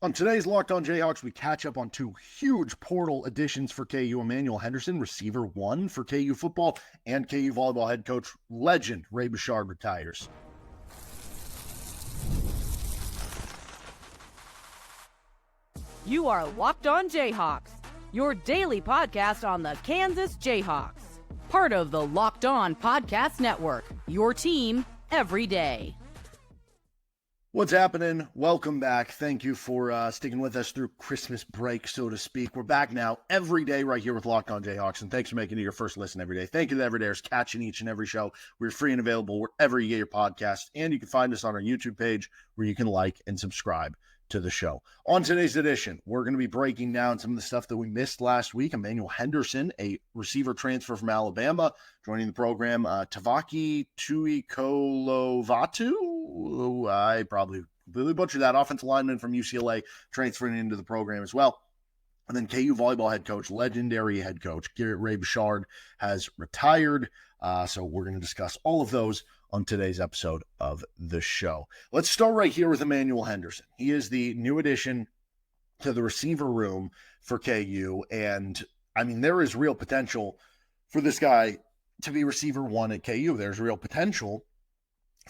On today's Locked On Jayhawks, we catch up on two huge portal additions for KU. Emmanuel Henderson, receiver one for KU football, and KU volleyball head coach legend Ray Bechard retires. You are Locked On Jayhawks, your daily podcast on the Kansas Jayhawks. Part of the Locked On Podcast Network, your team every day. What's happening? Welcome back. Thank you for sticking with us through Christmas break, so to speak. We're back now every day right here with Locked On Jayhawks, and thanks for making it your first listen every day. Thank you to everydayers catching each and every show. We're free and available wherever you get your podcasts, and you can find us on our YouTube page where you can like and subscribe to the show. On today's edition, we're going to be breaking down some of the stuff that we missed last week. Emmanuel Henderson, a receiver transfer from Alabama, joining the program. Tavake Tuikolovatu, I probably completely butchered that, offensive lineman from UCLA, transferring into the program as well. And then KU volleyball head coach, legendary head coach, Ray Bechard, has retired. So we're going to discuss all of those on today's episode of the show. Let's start right here with Emmanuel Henderson. He is the new addition to the receiver room for KU. And I mean, there is real potential for this guy to be receiver one at KU. There's real potential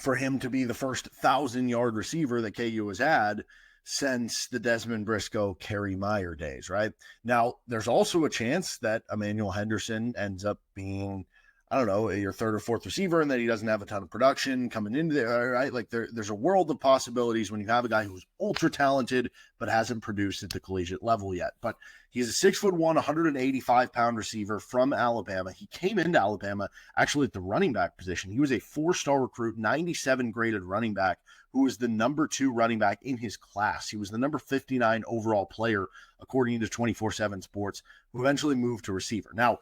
for him to be the first 1,000-yard receiver that KU has had since the Desmond Briscoe, Kerry Meyer days, right? Now, there's also a chance that Emmanuel Henderson ends up being, I don't know, your third or fourth receiver, and that he doesn't have a ton of production coming into there, right? Like there's a world of possibilities when you have a guy who's ultra talented but hasn't produced at the collegiate level yet. But he's a 6'1", 185-pound receiver from Alabama. He came into Alabama actually at the running back position. He was a 4-star recruit, 97 graded running back, who was the number 2 running back in his class. He was the number 59 overall player, according to 24/7 Sports, who eventually moved to receiver. Now,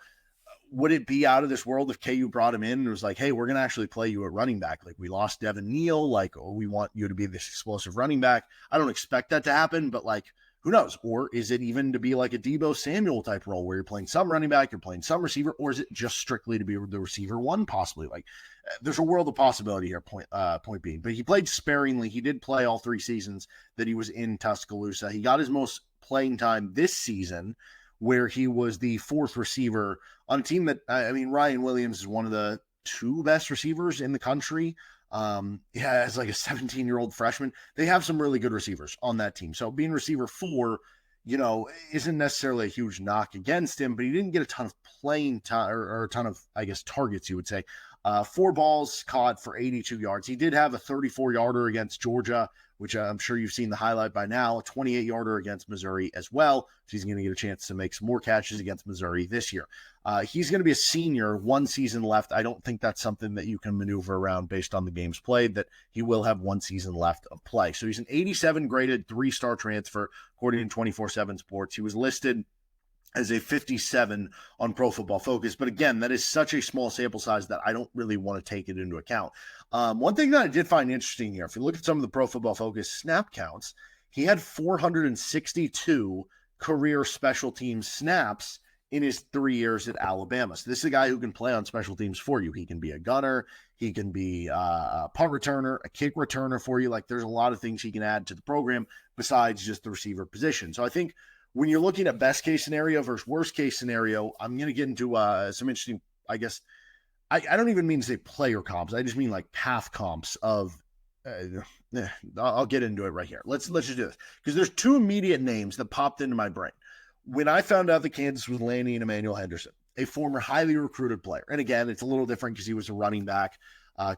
would it be out of this world if KU brought him in and was like, hey, we're going to actually play you at running back? Like, we lost Devin Neal. Like, oh, we want you to be this explosive running back. I don't expect that to happen, but like, who knows? Or is it even to be like a Deebo Samuel type role where you're playing some running back, you're playing some receiver, or is it just strictly to be the receiver one possibly? Like, there's a world of possibility here, point being. But he played sparingly. He did play all 3 seasons that he was in Tuscaloosa. He got his most playing time this season, where he was the 4th receiver on a team that, I mean, Ryan Williams is one of the 2 best receivers in the country. He has like a 17-year-old freshman. They have some really good receivers on that team. So being receiver 4, you know, isn't necessarily a huge knock against him, but he didn't get a ton of playing time or a ton of, I guess, targets, you would say. 4 balls caught for 82 yards. He did have a 34-yarder against Georgia, which I'm sure you've seen the highlight by now, a 28-yarder against Missouri as well. So he's going to get a chance to make some more catches against Missouri this year. He's going to be a senior, 1 season left. I don't think that's something that you can maneuver around based on the games played, that he will have 1 season left of play. So he's an 87 graded 3-star transfer, according to 24/7 Sports. He was listed as a 57 on Pro Football Focus. But again, that is such a small sample size that I don't really want to take it into account. One thing that I did find interesting here, if you look at some of the Pro Football Focus snap counts, he had 462 career special teams snaps in his 3 years at Alabama. So this is a guy who can play on special teams for you. He can be a gunner. He can be a punt returner, a kick returner for you. Like, there's a lot of things he can add to the program besides just the receiver position. So I think when you're looking at best case scenario versus worst case scenario, I'm going to get into some interesting, I guess, I don't even mean to say player comps. I just mean like path comps of, I'll get into it right here. Let's just do this, because there's 2 immediate names that popped into my brain when I found out that Kansas was landing Emmanuel Henderson, a former highly recruited player. And again, it's a little different because he was a running back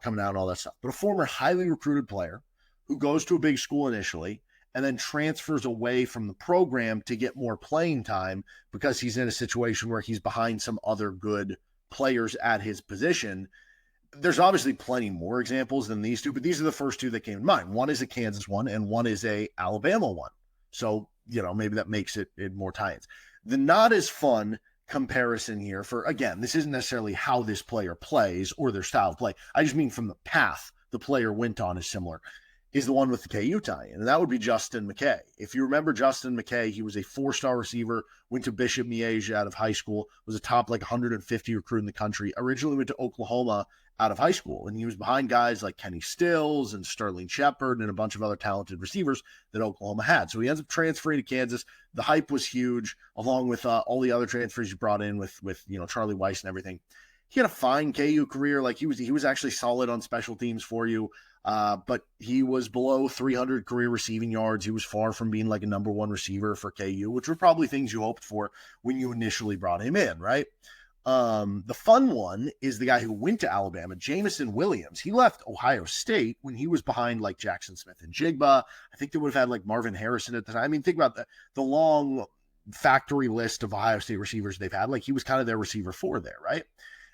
coming out and all that stuff, but a former highly recruited player who goes to a big school initially and then transfers away from the program to get more playing time because he's in a situation where he's behind some other good players at his position. There's obviously plenty more examples than these 2, but these are the first 2 that came to mind. One is a Kansas one and one is a Alabama one. So, you know, maybe that makes it more tie-ins. The not as fun comparison here for, again, this isn't necessarily how this player plays or their style of play. I just mean from the path the player went on is similar. is the one with the KU tie-in, and that would be Justin McKay. If you remember Justin McKay, he was a 4-star receiver, went to Bishop Miege out of high school, was a top 150 recruit in the country, originally went to Oklahoma out of high school, and he was behind guys like Kenny Stills and Sterling Shepard and a bunch of other talented receivers that Oklahoma had. So he ends up transferring to Kansas. The hype was huge, along with all the other transfers he brought in with Charlie Weiss and everything. He had a fine KU career. He was actually solid on special teams for you. But he was below 300 career receiving yards. He was far from being a number one receiver for KU, which were probably things you hoped for when you initially brought him in, right? The fun one is the guy who went to Alabama, Jamison Williams. He left Ohio State when he was behind Jackson Smith and Jigba. I think they would have had Marvin Harrison at the time. I mean, think about the long factory list of Ohio State receivers they've had. He was kind of their receiver 4 there, right?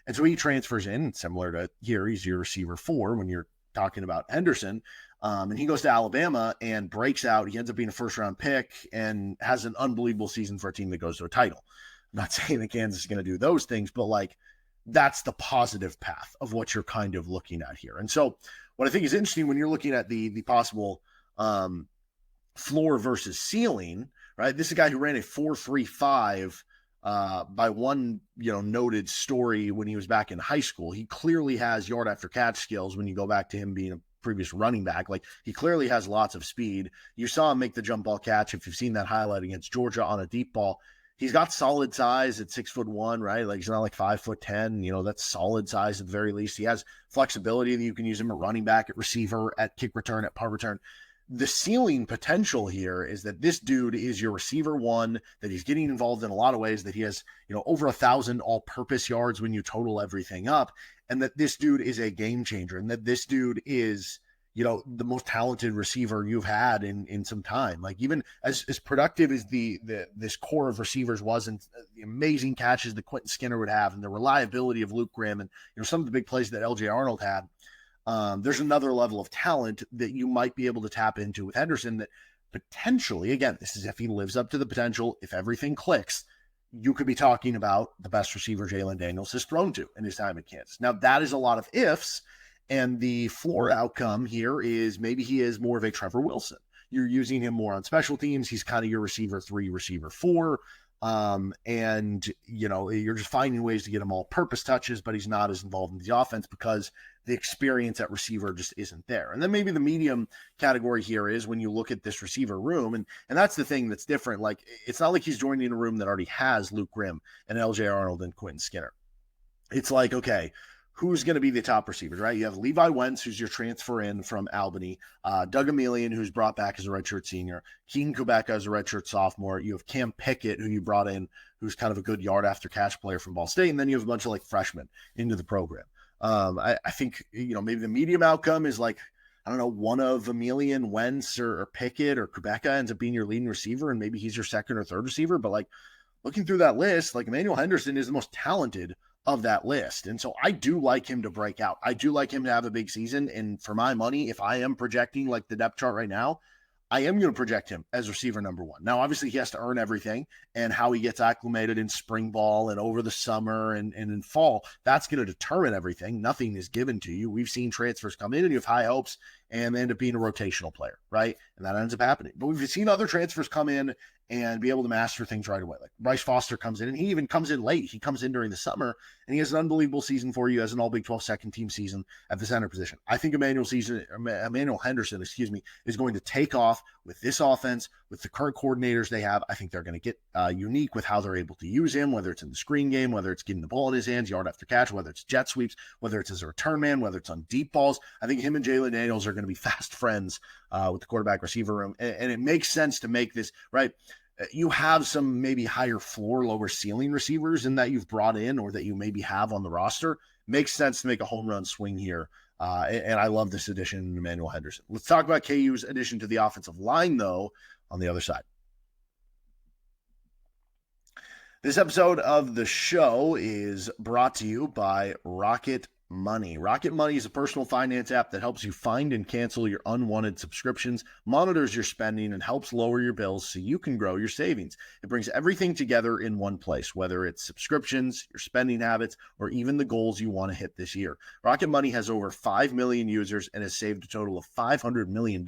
And so he transfers in, similar to here, he's your receiver 4 when you're talking about Henderson. And he goes to Alabama and breaks out. He ends up being a first-round pick and has an unbelievable season for a team that goes to a title. I'm not saying that Kansas is going to do those things, but that's the positive path of what you're kind of looking at here. And so what I think is interesting when you're looking at the possible floor versus ceiling, right? This is a guy who ran a 4.35 by one, noted story when he was back in high school. He clearly has yard after catch skills when you go back to him being a previous running back. He clearly has lots of speed. You saw him make the jump ball catch. If you've seen that highlight against Georgia on a deep ball, he's got solid size at 6'1", right? He's not 5'10", that's solid size at the very least. He has flexibility that you can use him at running back, at receiver, at kick return, at punt return. The ceiling potential here is that this dude is your receiver 1, that he's getting involved in a lot of ways, that he has, over 1,000 all-purpose yards when you total everything up, and that this dude is a game changer, and that this dude is, the most talented receiver you've had in some time. Even as productive as this core of receivers was, and the amazing catches that Quentin Skinner would have, and the reliability of Luke Grimm, and some of the big plays that LJ Arnold had, there's another level of talent that you might be able to tap into with Henderson that potentially, again, this is if he lives up to the potential, if everything clicks, you could be talking about the best receiver Jalon Daniels has thrown to in his time at Kansas. Now, that is a lot of ifs, and the floor outcome here is maybe he is more of a Trevor Wilson. You're using him more on special teams. He's kind of your receiver 3, receiver 4. And you're just finding ways to get him all-purpose touches, but he's not as involved in the offense because the experience at receiver just isn't there. And then maybe the medium category here is when you look at this receiver room, and that's the thing that's different. It's not like he's joining a room that already has Luke Grimm and LJ Arnold and Quentin Skinner. It's okay, who's going to be the top receivers, right? You have Levi Wentz, who's your transfer in from Albany, Doug Emelian, who's brought back as a redshirt senior, Keaton Kubeka as a redshirt sophomore. You have Cam Pickett, who you brought in, who's kind of a good yard after catch player from Ball State, and then you have a bunch of freshmen into the program. I think, maybe the medium outcome is one of Emelian, Wentz, or Pickett or Kubeka ends up being your leading receiver, and maybe he's your second or third receiver. But looking through that list, Emmanuel Henderson is the most talented of that list. And so I do like him to break out. I do like him to have a big season. And for my money, if I am projecting the depth chart right now, I am going to project him as receiver number 1. Now, obviously he has to earn everything, and how he gets acclimated in spring ball and over the summer and in fall, that's going to determine everything. Nothing is given to you. We've seen transfers come in and you have high hopes and they end up being a rotational player, right? And that ends up happening. But we've seen other transfers come in and be able to master things right away. Bryce Foster comes in, and he even comes in late. He comes in during the summer, and he has an unbelievable season for you as an All-Big 12 second team season at the center position. I think Emmanuel Henderson, is going to take off with this offense, with the current coordinators they have. I think they're going to get unique with how they're able to use him, whether it's in the screen game, whether it's getting the ball in his hands, yard after catch, whether it's jet sweeps, whether it's as a return man, whether it's on deep balls. I think him and Jalen Daniels are going to be fast friends with the quarterback receiver room. And it makes sense to make this, right? You have some maybe higher floor, lower ceiling receivers in that you've brought in or that you maybe have on the roster. Makes sense to make a home run swing here. And I love this addition, Emmanuel Henderson. Let's talk about KU's addition to the offensive line, though, on the other side. This episode of the show is brought to you by Rocket Money. Rocket Money is a personal finance app that helps you find and cancel your unwanted subscriptions, monitors your spending, and helps lower your bills so you can grow your savings. It brings everything together in one place, whether it's subscriptions, your spending habits, or even the goals you want to hit this year. Rocket Money has over 5 million users and has saved a total of $500 million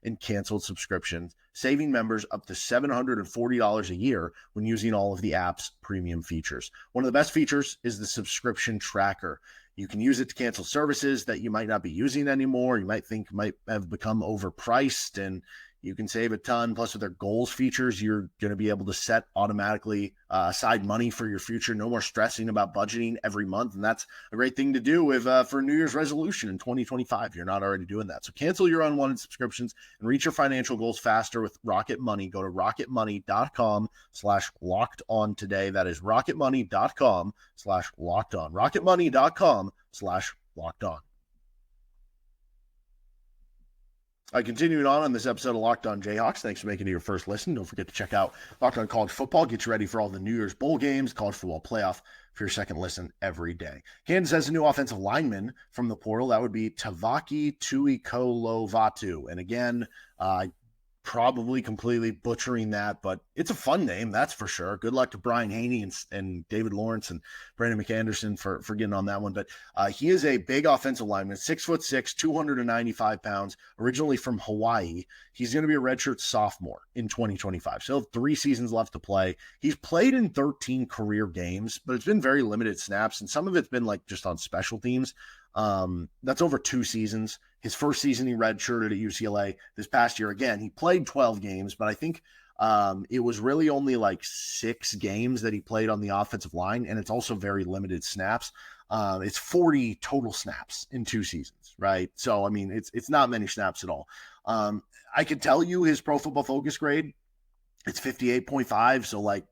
in canceled subscriptions, saving members up to $740 a year when using all of the app's premium features. One of the best features is the subscription tracker. You can use it to cancel services that you might not be using anymore. You might think might have become overpriced, and you can save a ton. Plus, with their goals features, you're going to be able to set automatically aside money for your future. No more stressing about budgeting every month. And that's a great thing to do with for New Year's resolution in 2025. You're not already doing that. So cancel your unwanted subscriptions and reach your financial goals faster with Rocket Money. Go to rocketmoney.com/locked on today. That is rocketmoney.com/locked on. rocketmoney.com/locked on. Continuing on this episode of Locked On Jayhawks, thanks for making it your first listen. Don't forget to check out Locked On College Football. Get you ready for all the New Year's Bowl games, college football playoff for your second listen every day. Kansas has a new offensive lineman from the portal. That would be Tavake Tuikolovatu. And again, probably completely butchering that, but it's a fun name, that's for sure. Good luck to Brian Haney and David Lawrence and Brandon McAnderson for getting on that one. But he is a big offensive lineman, 6'6", 295 pounds, originally from Hawaii. He's going to be a redshirt sophomore in 2025. So he'll have 3 seasons left to play. He's played in 13 career games, but it's been very limited snaps, and some of it's been like just on special teams. That's over 2 seasons. His first season, he redshirted at UCLA. This past year, again, he played 12 games, but I think it was really only like 6 games that he played on the offensive line, and it's also very limited snaps. It's 40 total snaps in 2 seasons, right? So, I mean, it's not many snaps at all. I can tell you his Pro Football Focus grade, it's 58.5. So like,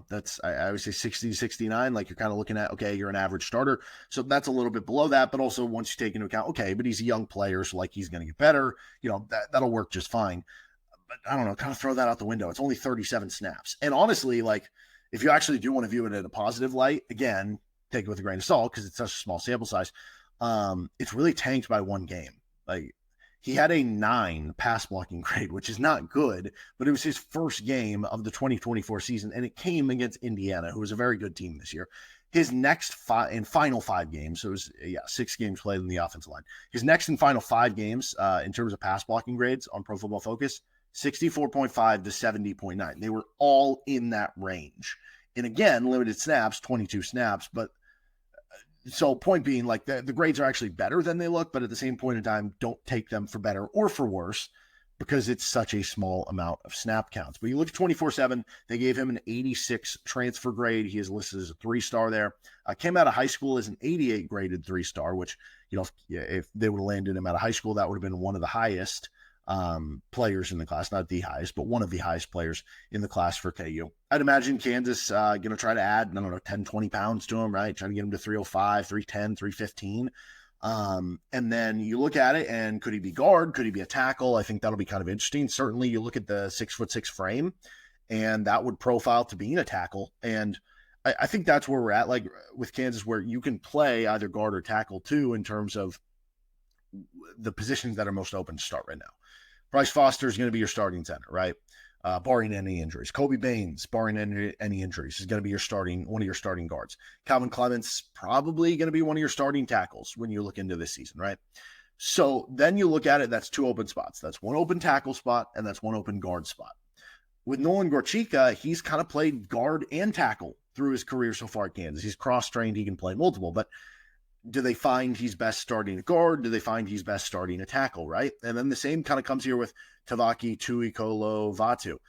that's, I would say 60, 69. Like you're kind of looking at, okay, you're an average starter. So that's a little bit below that. But also once you take into account, okay, but he's a young player. So like he's going to get better, that'll work just fine. But I don't know, kind of throw that out the window. It's only 37 snaps. And honestly, like if you actually do want to view it in a positive light, again, take it with a grain of salt because it's such a small sample size. It's really tanked by 1 game. Like, he had a 9 pass blocking grade, which is not good, but it was his first game of the 2024 season, and it came against Indiana, who was a very good team this year. His next final 5 games, so it was 6 games played in the offensive line. His next and final 5 games, in terms of pass blocking grades on Pro Football Focus, 64.5 to 70.9. They were all in that range. And again, limited snaps, 22 snaps, but so point being, like the grades are actually better than they look, but at the same point in time, don't take them for better or for worse because it's such a small amount of snap counts. But you look at 24/7, they gave him an 86 transfer grade. He is listed as a 3-star there. Came out of high school as an 88 graded 3-star, which, if they would have landed him out of high school, that would have been one of the highest players in the class, not the highest, but one of the highest players in the class for KU. I'd imagine Kansas going to try to add, 10, 20 pounds to him, right? Trying to get him to 305, 310, 315. And then you look at it and could he be guard? Could he be a tackle? I think that'll be kind of interesting. Certainly you look at the 6'6" frame and that would profile to being a tackle. And I think that's where we're at, like with Kansas, where you can play either guard or tackle too, in terms of the positions that are most open to start right now. Bryce Foster is going to be your starting center, right? Barring any injuries. Kobe Baines, barring any injuries, is going to be one of your starting guards. Calvin Clements, probably going to be one of your starting tackles when you look into this season, right? So then you look at it, that's 2 open spots. That's 1 open tackle spot, and that's 1 open guard spot. With Nolan Gorchika, he's kind of played guard and tackle through his career so far at Kansas. He's cross-trained, he can play multiple, but do they find he's best starting a guard? Do they find he's best starting a tackle, right? And then the same kind of comes here with Tavake Tuikolovatu.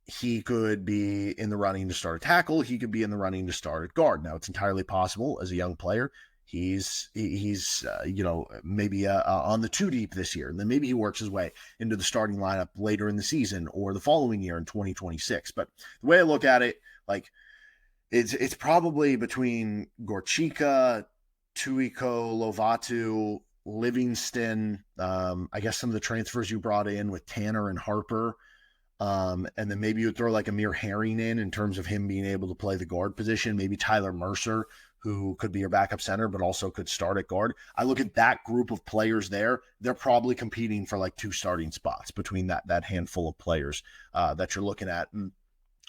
He could be in the running to start a tackle. He could be in the running to start at guard. Now, it's entirely possible as a young player. He's maybe on the 2 deep this year, and then maybe he works his way into the starting lineup later in the season or the following year in 2026. But the way I look at it, like, it's probably between Gorchika, Tuikolovatu, Livingston, I guess some of the transfers you brought in with Tanner and Harper, and then maybe you would throw like Amir Herring in terms of him being able to play the guard position, maybe Tyler Mercer, who could be your backup center, but also could start at guard. I look at that group of players there. They're probably competing for like 2 starting spots between that handful of players that you're looking at. And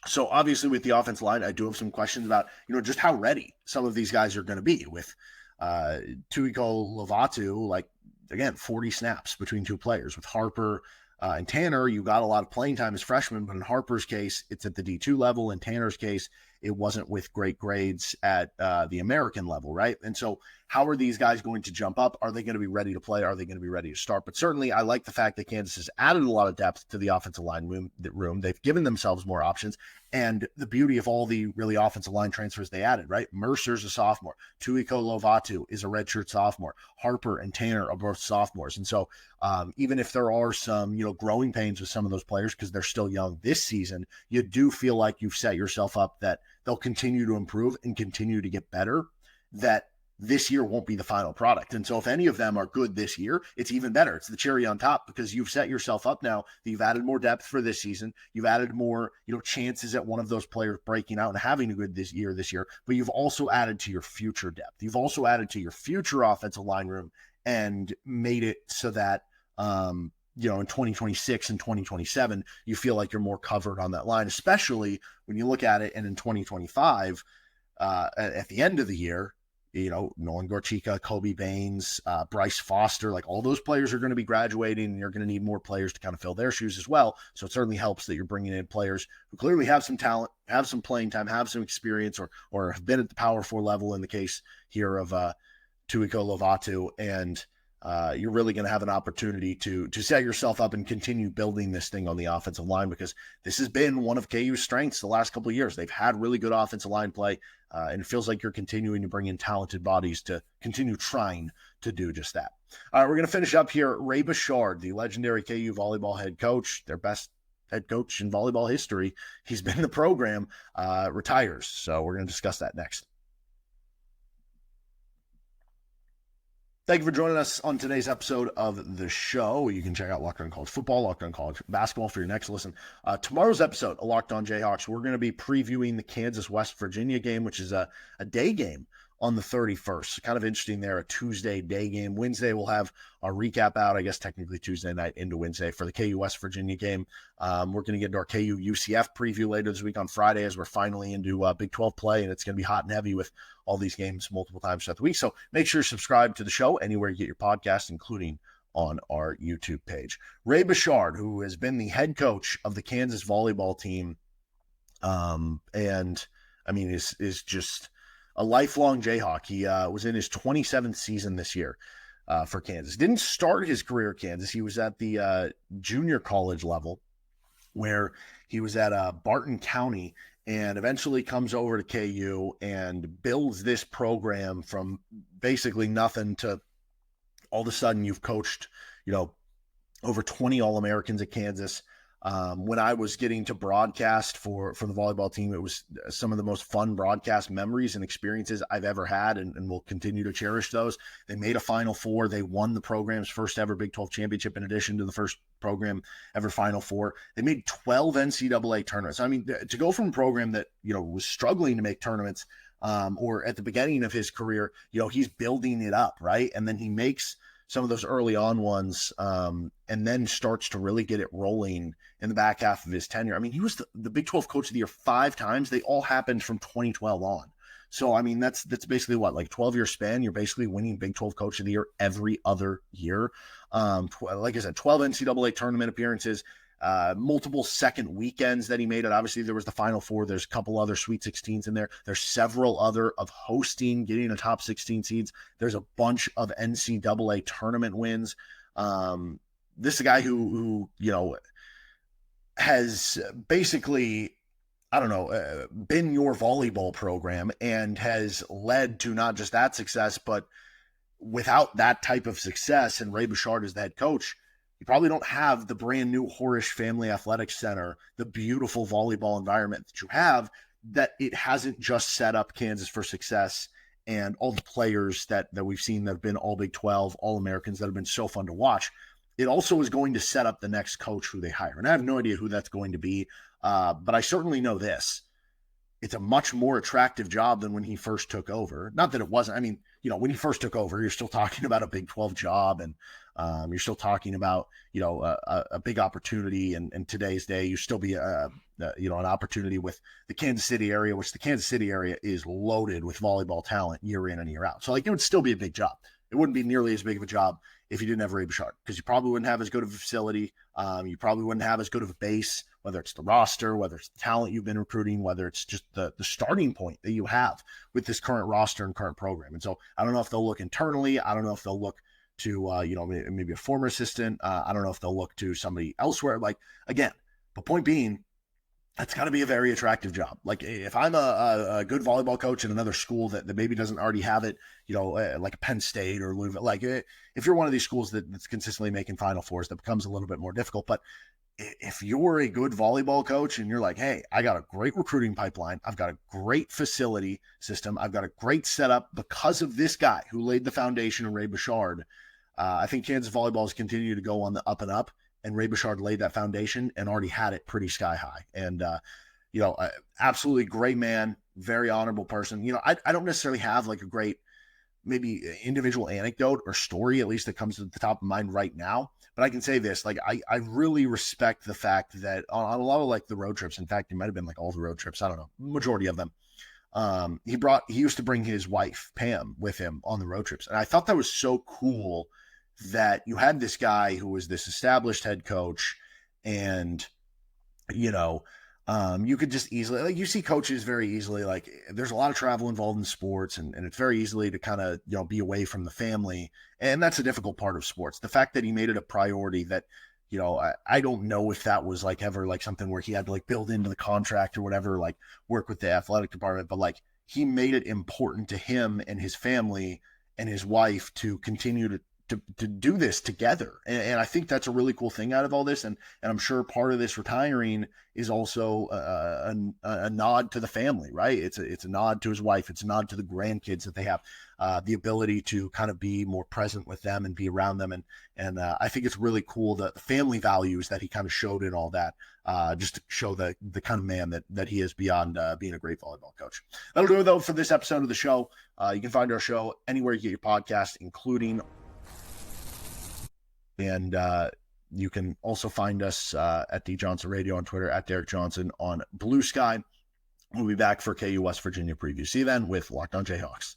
so obviously with the offensive line, I do have some questions about, just how ready some of these guys are going to be with Tuikolovatu, like, again, 40 snaps between 2 players. With Harper and Tanner, you got a lot of playing time as freshmen, but in Harper's case, it's at the D2 level. In Tanner's case, it wasn't with great grades at the American level, right? And so how are these guys going to jump up? Are they going to be ready to play? Are they going to be ready to start? But certainly I like the fact that Kansas has added a lot of depth to the offensive line room. They've given themselves more options. And the beauty of all the really offensive line transfers they added, right? Mercer's a sophomore. Tuikolovatu is a redshirt sophomore. Harper and Tanner are both sophomores. And so even if there are some, growing pains with some of those players because they're still young this season, you do feel like you've set yourself up that they'll continue to improve and continue to get better, that this year won't be the final product. And so if any of them are good this year, it's even better. It's the cherry on top because you've set yourself up now that you've added more depth for this season. You've added more, chances at one of those players breaking out and having a good this year, but you've also added to your future depth. You've also added to your future offensive line room and made it so that, in 2026 and 2027, you feel like you're more covered on that line, especially when you look at it. And in 2025, at the end of the year, Nolan Gorchika, Kobe Baines, Bryce Foster, like all those players are going to be graduating, and you're going to need more players to kind of fill their shoes as well. So it certainly helps that you're bringing in players who clearly have some talent, have some playing time, have some experience, or have been at the Power 4 level in the case here of Tuikolovatu, and you're really going to have an opportunity to set yourself up and continue building this thing on the offensive line, because this has been one of KU's strengths the last couple of years. They've had really good offensive line play, and it feels like you're continuing to bring in talented bodies to continue trying to do just that. All right, we're going to finish up here. Ray Bechard, the legendary KU volleyball head coach, their best head coach in volleyball history. He's been in the program, retires. So we're going to discuss that next. Thank you for joining us on today's episode of the show. You can check out Locked On College Football, Locked On College Basketball for your next listen. Tomorrow's episode of Locked On Jayhawks, we're going to be previewing the Kansas West Virginia game, which is a day game on the 31st. Kind of interesting there, a Tuesday day game. Wednesday, we'll have our recap out, I guess technically Tuesday night into Wednesday for the KU West Virginia game. We're going to get into our KU UCF preview later this week on Friday as we're finally into Big 12 play, and it's going to be hot and heavy with all these games multiple times throughout the week. So make sure you subscribe to the show anywhere you get your podcast, including on our YouTube page. Ray Bechard, who has been the head coach of the Kansas volleyball team, and I mean, is just a lifelong Jayhawk. He was in his 27th season this year for Kansas. Didn't start his career at Kansas. He was at the junior college level, where he was at Barton County, and eventually comes over to KU and builds this program from basically nothing to all of a sudden you've coached, over 20 All-Americans at Kansas. When I was getting to broadcast for the volleyball team, it was some of the most fun broadcast memories and experiences I've ever had, and will continue to cherish those. They made a Final Four. They won the program's first ever Big 12 championship in addition to the first program ever Final Four. They made 12 NCAA tournaments. I mean, to go from a program that, was struggling to make tournaments, or at the beginning of his career, he's building it up, right? And then he makes some of those early on ones, and then starts to really get it rolling in the back half of his tenure. I mean, he was the Big 12 Coach of the Year 5 times. They all happened from 2012 on. So, I mean, that's basically what, like 12-year span, you're basically winning Big 12 Coach of the Year every other year. Like I said, 12 NCAA tournament appearances, multiple second weekends that he made it. Obviously, there was the Final Four. There's a couple other Sweet 16s in there. There's several other of hosting, getting a top 16 seeds. There's a bunch of NCAA tournament wins. This is a guy who has basically, been your volleyball program and has led to not just that success, but without that type of success, and Ray Bechard is the head coach, you probably don't have the brand new Horish Family Athletic Center, the beautiful volleyball environment that you have, that it hasn't just set up Kansas for success, and all the players that we've seen that have been all Big 12, all Americans that have been so fun to watch. It also is going to set up the next coach who they hire. And I have no idea who that's going to be, but I certainly know this. it's a much more attractive job than when he first took over. Not that it wasn't. I mean, when he first took over, you're still talking about a Big 12 job, and you're still talking about, a big opportunity. And in today's day, you still be an opportunity with the Kansas City area, which the Kansas City area is loaded with volleyball talent year in and year out. So like, it would still be a big job. It wouldn't be nearly as big of a job if you didn't have Ray Bechard, because you probably wouldn't have as good of a facility. You probably wouldn't have as good of a base, whether it's the roster, whether it's the talent you've been recruiting, whether it's just the starting point that you have with this current roster and current program. And so I don't know if they'll look internally. I don't know if they'll look to, maybe a former assistant. I don't know if they'll look to somebody elsewhere. Like, again, the point being, that's got to be a very attractive job. Like, if I'm a good volleyball coach in another school that maybe doesn't already have it, like a Penn State or Louisville, like if you're one of these schools that's consistently making Final Fours, that becomes a little bit more difficult. But if you're a good volleyball coach and you're like, hey, I got a great recruiting pipeline, I've got a great facility system, I've got a great setup because of this guy who laid the foundation, Ray Bechard. I think Kansas volleyball has continued to go on the up and up. And Ray Bechard laid that foundation and already had it pretty sky high. And, absolutely great man, very honorable person. I don't necessarily have like a great, maybe individual anecdote or story, at least that comes to the top of mind right now. But I can say this, like, I really respect the fact that on a lot of like the road trips, in fact, it might've been like all the road trips, I don't know, majority of them. He used to bring his wife, Pam, with him on the road trips. And I thought that was so cool that you had this guy who was this established head coach, and you could just easily, like, you see coaches very easily, like, there's a lot of travel involved in sports, and it's very easily to kind of be away from the family, and that's a difficult part of sports. The fact that he made it a priority, that I don't know if that was like ever like something where he had to like build into the contract or whatever, like work with the athletic department, but like he made it important to him and his family and his wife to continue to do this together. And I think that's a really cool thing out of all this. And I'm sure part of this retiring is also a nod to the family, right? It's a nod to his wife. It's a nod to the grandkids that they have, the ability to kind of be more present with them and be around them. And I think it's really cool, the family values that he kind of showed in all that, just to show the kind of man that he is beyond being a great volleyball coach. That'll do it though for this episode of the show. You can find our show anywhere you get your podcast, including, and you can also find us at D Johnson Radio on Twitter, at Derek Johnson on Blue Sky. We'll be back for KU West Virginia preview. See you then with Locked On Jayhawks.